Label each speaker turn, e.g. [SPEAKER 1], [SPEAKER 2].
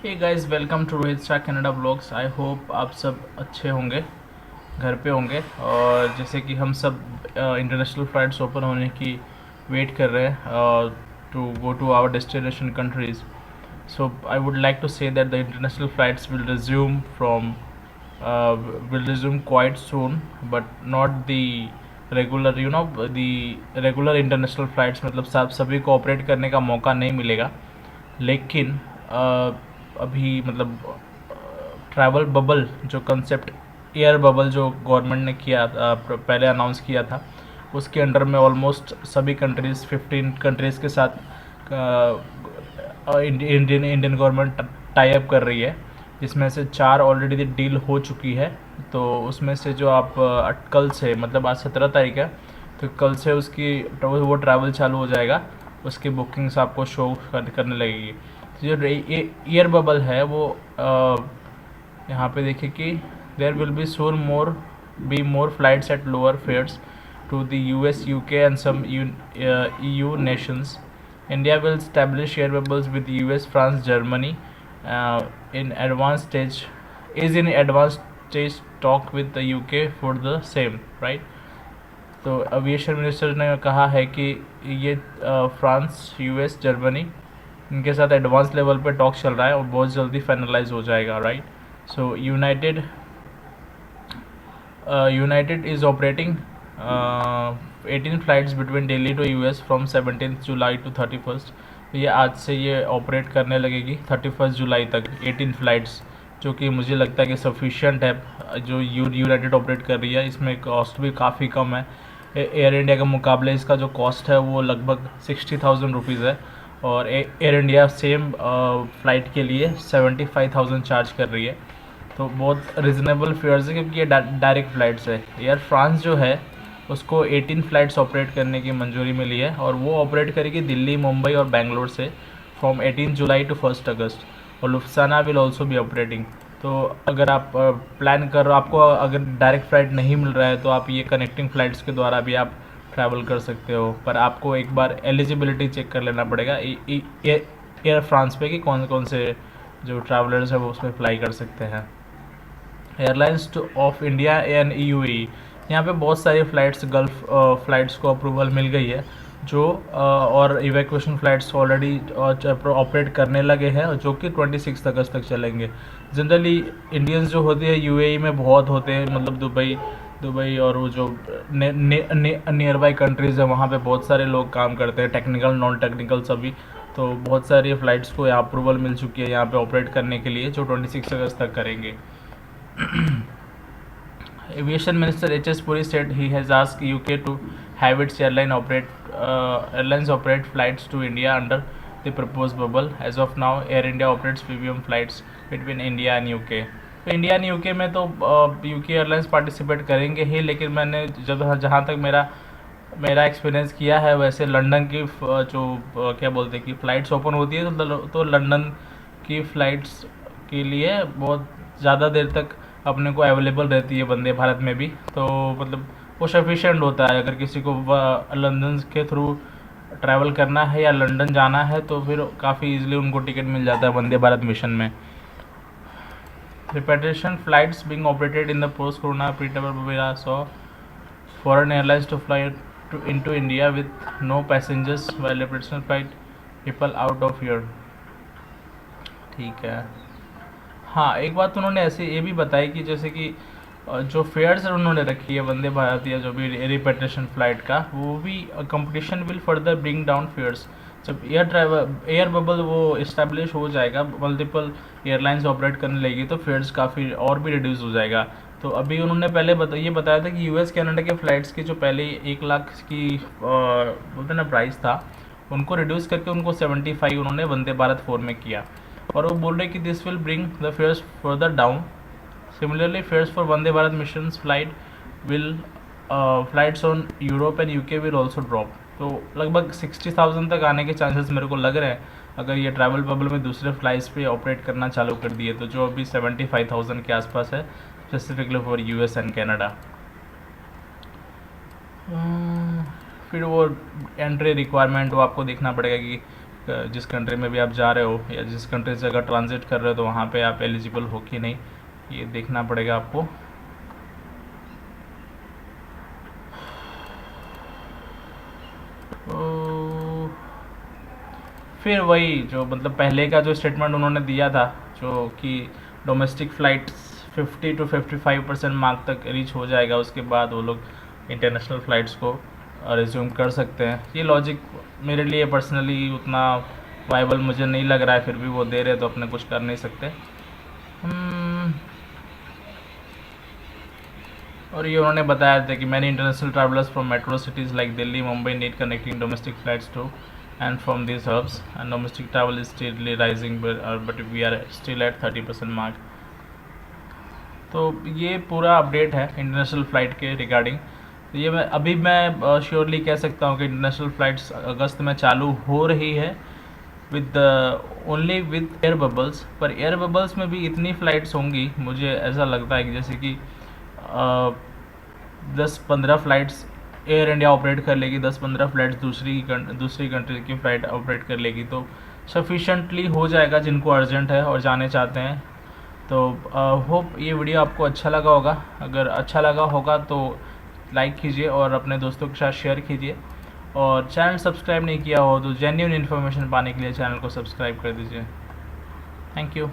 [SPEAKER 1] Hey guys, welcome to Rohit Shah Canada blogs. I hope आप सब अच्छे होंगे, घर पे होंगे। और जैसे कि हम सब इंटरनेशनल फ्लाइट्स ओपन होने की वेट कर रहे हैं to go to our destination countries. So I would like to say that the international flights will resume quite soon, but not the regular, the regular international flights। मतलब सब सभी को operate करने का मौका नहीं मिलेगा, लेकिन अभी मतलब ट्रैवल बबल जो कंसेप्ट, एयर बबल जो गवर्नमेंट ने किया पहले अनाउंस किया था, उसके अंडर में ऑलमोस्ट सभी कंट्रीज़ 15 कंट्रीज़ के साथ इंडियन गवर्नमेंट टाई अप कर रही है, जिसमें से 4 ऑलरेडी डील हो चुकी है। तो उसमें से जो आप कल से, मतलब आज 17 तारीख है, तो कल से उसकी वो ट्रैवल चालू हो जाएगा, उसकी बुकिंग्स आपको शो करने लगेगी। तो जो ईयर बबल है वो यहाँ पे देखिए कि there will be sore more flights at lower fares to the US, UK and some EU nations. India will establish air bubbles with US, France, Germany in advanced stage is in advanced stage talk with the UK for the same, right? तो aviation minister ने कहा है कि ये France, US, Germany, इनके साथ advance level पे talk चल रहा है और बहुत जल्दी फाइनलाइज हो जाएगा, right? So United is operating 18 flights between Delhi to US from 17 July to 31st। तो ये आज से ये ऑपरेट करने लगेगी 31 जुलाई तक 18 फ़्लाइट्स, जो कि मुझे लगता है कि सफिशिएंट है। जो यूनाइटेड ऑपरेट कर रही है, इसमें कॉस्ट भी काफ़ी कम है। एयर इंडिया के मुकाबले इसका जो कॉस्ट है वो लगभग 60,000 रुपीज़ है, और एयर इंडिया सेम फ़्लाइट के लिए 75,000 चार्ज कर रही है। तो बहुत रिजनेबल फेयर्स है, क्योंकि ये डायरेक्ट फ़्लाइट्स है। एयर फ्रांस जो है उसको 18 फ़्लाइट्स ऑपरेट करने की मंजूरी मिली है, और वो ऑपरेट करेगी दिल्ली, मुंबई और बेंगलोर से फ्रॉम 18 जुलाई टू 1 अगस्त। और लुफ्थाना विल ऑल्सो बी ऑपरेटिंग। तो अगर आप प्लान कर रहे हो, आपको अगर डायरेक्ट फ़्लाइट नहीं मिल रहा है, तो आप ये कनेक्टिंग फ़्लाइट्स के द्वारा भी आप ट्रैवल कर सकते हो। पर आपको एक बार एलिजिबिलिटी चेक कर लेना पड़ेगा एयर फ्रांस पे कि कौन कौन से जो ट्रैवलर्स हैं वो उसमें फ्लाई कर सकते हैं। Airlines of India and UAE, यहाँ पे बहुत सारी फ़्लाइट्स, गल्फ़ फ़्लाइट्स को अप्रूवल मिल गई है, जो और इवैक्यूएशन फ़्लाइट्स ऑलरेडी ऑपरेट करने लगे हैं, जो कि 26 अगस्त तक चलेंगे। जनरली इंडियंस जो होते हैं यूएई में बहुत होते हैं, मतलब दुबई और वो जो नियर बाई कंट्रीज़ है, वहाँ पे बहुत सारे लोग काम करते हैं, टेक्निकल नॉन टेक्निकल सभी। तो बहुत सारी फ़्लाइट्स को यहाँ अप्रूवल मिल चुकी है यहाँ पे ऑपरेट करने के लिए, जो 26 अगस्त तक करेंगे। Aviation Minister H.S. Puri said he has asked UK to have its airlines operate flights to India under the proposed bubble. As of now, Air India operates premium flights between India and UK. तो India and UK में तो UK airlines participate करेंगे ही, लेकिन मैंने जहाँ तक मेरा experience किया है, वैसे लंदन की जो क्या बोलते हैं कि फ़्लाइट्स ओपन होती है, तो लंदन की फ़्लाइट्स के लिए बहुत ज़्यादा देर तक अपने को अवेलेबल रहती है वंदे भारत में भी। तो मतलब वो सफिशिएंट होता है, अगर किसी को लंदन के थ्रू ट्रैवल करना है या लंदन जाना है, तो फिर काफ़ी इजीली उनको टिकट मिल जाता है वंदे भारत मिशन में। Repatriation flights being operated in the post corona period saw foreign airlines to fly into India with no passengers while repatriation flight people out of here। ठीक है। हाँ, एक बात उन्होंने ऐसे ये भी बताई कि जैसे कि जो फेयर्स उन्होंने रखी है वंदे भारत या जो भी रिपेट्रिएशन फ़्लाइट का, वो भी competition will further bring down fares. जब एयर बबल वो इस्टेब्लिश हो जाएगा, मल्टीपल एयरलाइंस ऑपरेट करने लगेगी, तो फेयर्स काफ़ी और भी रिड्यूस हो जाएगा। तो अभी उन्होंने पहले ये बताया था कि यूएस कनाडा के फ़्लाइट्स की जो पहले 1 लाख की बोलते ना प्राइस था, उनको रिड्यूस करके उनको 75 उन्होंने वंदे भारत 4 में किया। और वो बोल रहे कि this will bring the fares further down. Similarly fares for Vande Bharat mission flights on Europe and UK will also drop. तो लगभग 60,000 तक आने के चांसेस मेरे को लग रहे हैं, अगर ये ट्रैवल बबल में दूसरे फ्लाइट्स पे ऑपरेट करना चालू कर दिए, तो जो अभी 75,000 के आसपास है specifically for US and Canada. फिर वो एंट्री रिक्वायरमेंट वो आपको देखना पड़ेगा कि जिस कंट्री में भी आप जा रहे हो या जिस कंट्री से अगर ट्रांजिट कर रहे हो तो वहाँ पे आप एलिजिबल हो कि नहीं, ये देखना पड़ेगा आपको। तो फिर वही जो मतलब पहले का जो स्टेटमेंट उन्होंने दिया था, जो कि डोमेस्टिक फ़्लाइट्स 50 to 55% मार्क तक रीच हो जाएगा, उसके बाद वो लोग इंटरनेशनल फ़्लाइट्स को रिज्यूम कर सकते हैं। ये लॉजिक मेरे लिए पर्सनली उतना वाइबल मुझे नहीं लग रहा है, फिर भी वो दे रहे तो अपने कुछ कर नहीं सकते। और ये उन्होंने बताया था कि many international travellers from metro cities like Delhi, Mumbai need connecting domestic flights to and from these hubs, and domestic travel is steadily rising, but we are still at 30% mark। तो ये पूरा अपडेट है इंटरनेशनल फ़्लाइट के regarding. तो ये मैं surely कह सकता हूँ कि इंटरनेशनल फ़्लाइट्स अगस्त में चालू हो रही है with only with air bubbles. पर एयर बबल्स में भी इतनी फ़्लाइट्स होंगी, मुझे ऐसा लगता है कि जैसे कि 10-15 फ़्लाइट्स एयर इंडिया ऑपरेट कर लेगी, 10-15 फ़्लाइट्स दूसरी कंट्री की फ़्लाइट ऑपरेट कर लेगी, तो सफिशेंटली हो जाएगा जिनको अर्जेंट है और जाने चाहते हैं। तो होप ये वीडियो आपको अच्छा लगा होगा। अगर अच्छा लगा होगा तो लाइक कीजिए और अपने दोस्तों के साथ शेयर कीजिए, और चैनल सब्सक्राइब नहीं किया हो तो जेन्युइन इन्फॉर्मेशन पाने के लिए चैनल को सब्सक्राइब कर दीजिए। Thank you.